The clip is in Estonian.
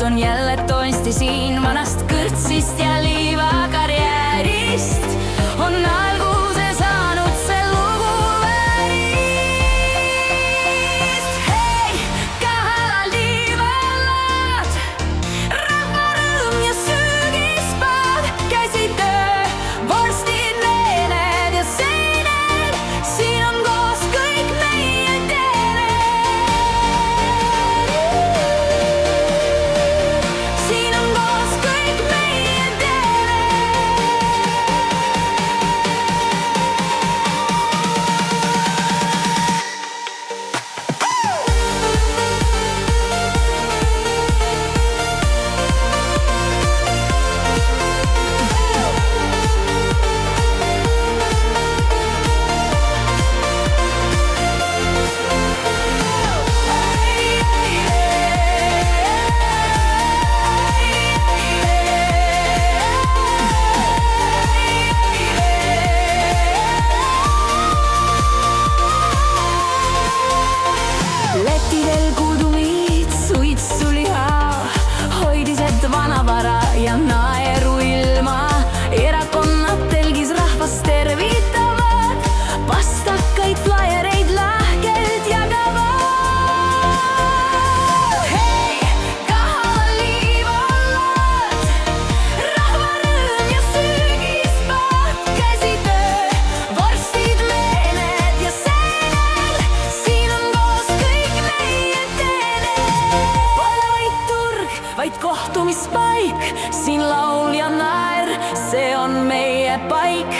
on jälle toisti siin vanast kõrtsist ja liivakarjäärist. On alguse saanud see lugu väärist. Hei, Kahala liivalaad, rahvarõõm ja söögispaad, käisid töö, vorstid, leened ja seened. Siin on koos kõik meie teened. Siin on koos kõik meie Lettidel kudumid, suitsuliha, hoidised vanavara ja naeruilma. Erakonnad telgis rahvast tervitavad, pastakaid, flaiereid lahkelt jagavad. Hei, Kahala liivalaad, rahvarõõm ja söögispaad, käisid töö, vorstid, leened ja seened. Siin on koos kõik meie teened. Pole vaid turg, vaid kohtumispaik, siin laul ja naer, see on meie paik.